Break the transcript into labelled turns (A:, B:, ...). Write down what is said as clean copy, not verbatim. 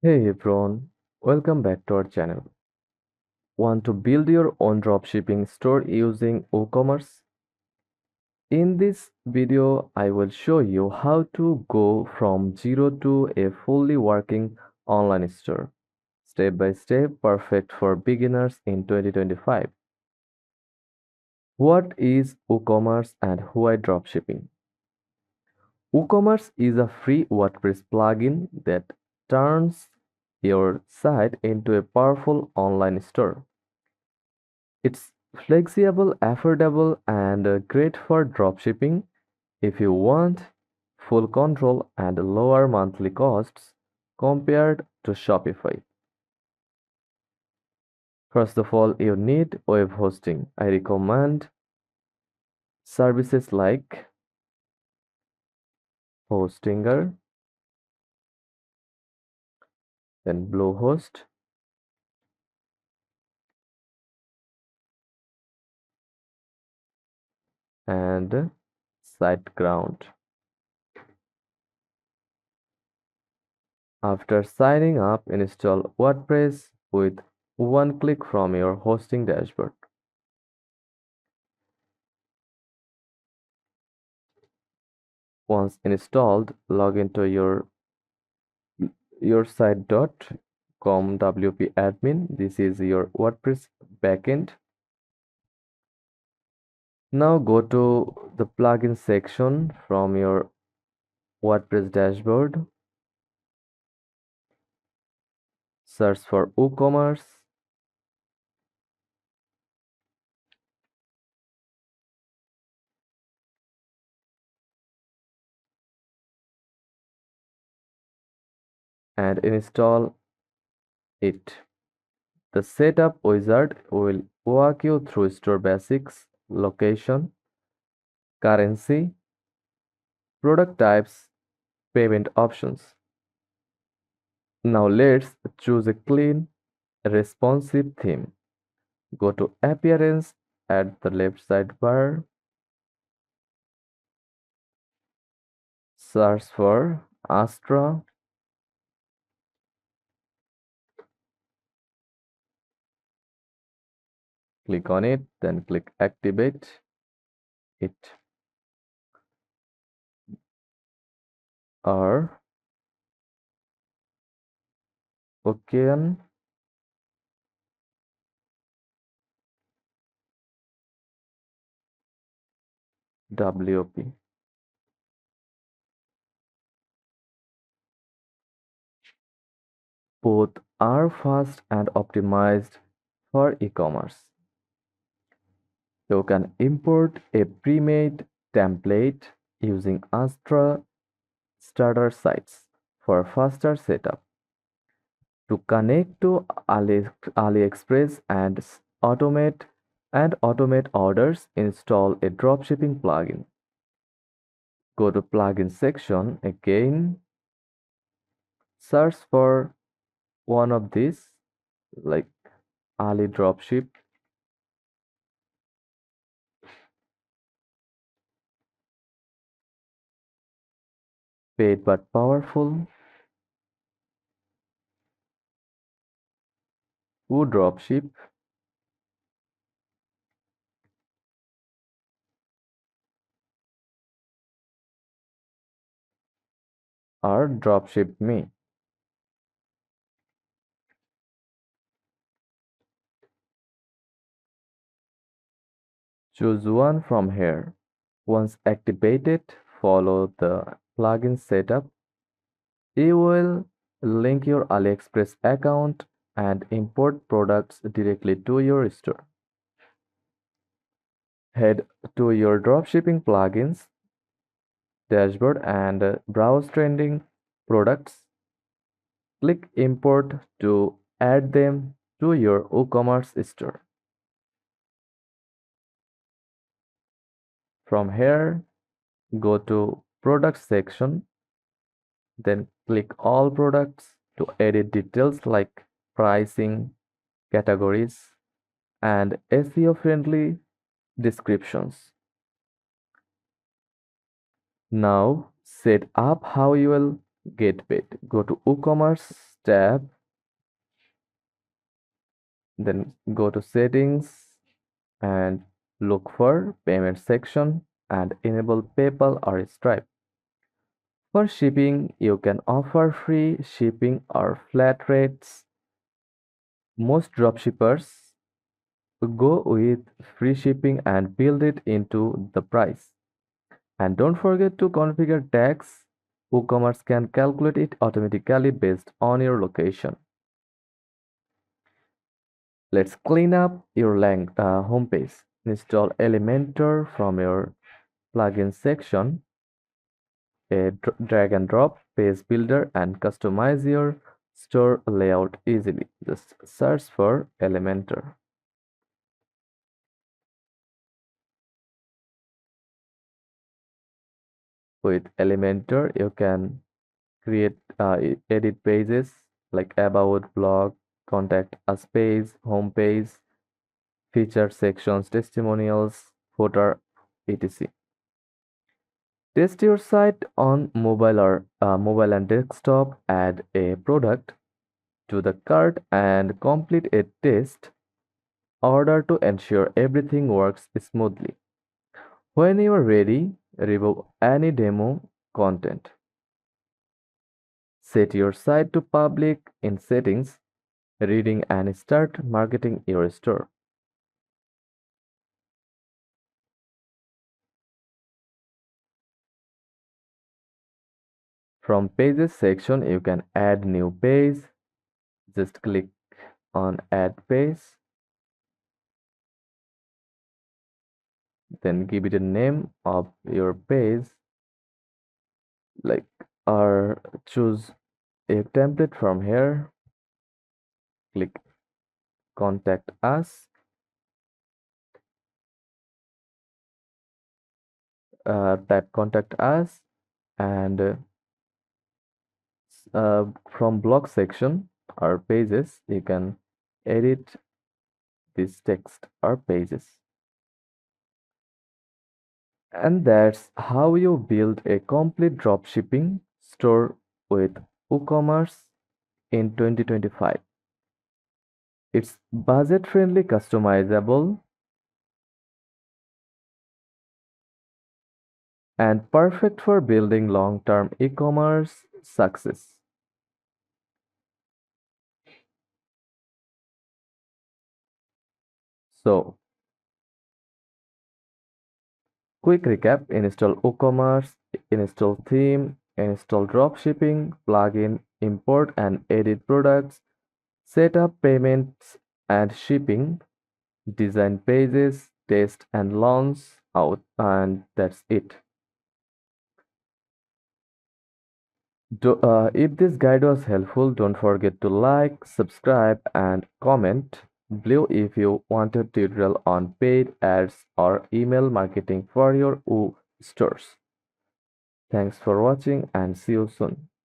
A: Hey everyone, welcome back to our channel. Want to build your own dropshipping store using WooCommerce? In this video, I will show you how to go from zero to a fully working online store. Step by step, perfect for beginners in 2025. What is WooCommerce and why dropshipping? WooCommerce is a free WordPress plugin that turns your site into a powerful online store. It's flexible, affordable, and great for dropshipping if you want full control and lower monthly costs compared to Shopify. First of all, you need web hosting. I recommend services like Hostinger, then Bluehost, and SiteGround. After signing up, install WordPress with one click from your hosting dashboard. Once installed, log into your site.com WP admin. This is your WordPress backend. Now go to the plugin section from your WordPress dashboard. Search for WooCommerce and install it. The setup wizard will walk you through store basics, location, currency, product types, payment options. Now let's choose a clean, responsive theme. Go to Appearance at the left sidebar. Search for Astra. Click on it, then click Activate it. Or Ocean WP. Both are fast and optimized for e-commerce. You can import a pre-made template using Astra starter sites for faster setup. To connect to AliExpress and automate orders, install a dropshipping plugin. Go to plugin section again, search for one of these like Ali Dropship. Paid but powerful. Who Dropship or Dropship Me. Choose one from here. Once activated, follow the plugin setup. You will link your AliExpress account and import products directly to your store. Head to your dropshipping plugins dashboard and browse trending products. Click import to add them to your WooCommerce store. From here, go to product section, then click all products to edit details like pricing, categories, and SEO friendly descriptions. Now set up how you will get paid. Go to WooCommerce tab, then go to settings and look for payment section and enable PayPal or Stripe. For shipping, you can offer free shipping or flat rates. Most dropshippers go with free shipping and build it into the price. And don't forget to configure tax. WooCommerce can calculate it automatically based on your location. Let's clean up your homepage. Install Elementor from your plugin section, a drag and drop page builder, and customize your store layout easily. Just search for Elementor. With Elementor, you can create edit pages like about, blog, contact us page, home page, featured sections, testimonials, footer, etc. Test your site on mobile and desktop. Add a product to the cart and complete a test order to ensure everything works smoothly. When you are ready, remove any demo content. Set your site to public in settings, reading, and start marketing your store. From pages section, you can add new page. Just click on add page, then give it a name of your page, like, or choose a template from here. Click contact us, type contact us, and from blog section or pages, you can edit this text or pages. And that's how you build a complete dropshipping store with WooCommerce in 2025. It's budget friendly, customizable, and perfect for building long term e commerce success. So, quick recap: install WooCommerce, install theme, install dropshipping, plugin, import and edit products, set up payments and shipping, design pages, test and launch out, and that's it. If this guide was helpful, don't forget to like, subscribe, and comment below if you want a tutorial on paid ads or email marketing for your stores. Thanks for watching and see you soon.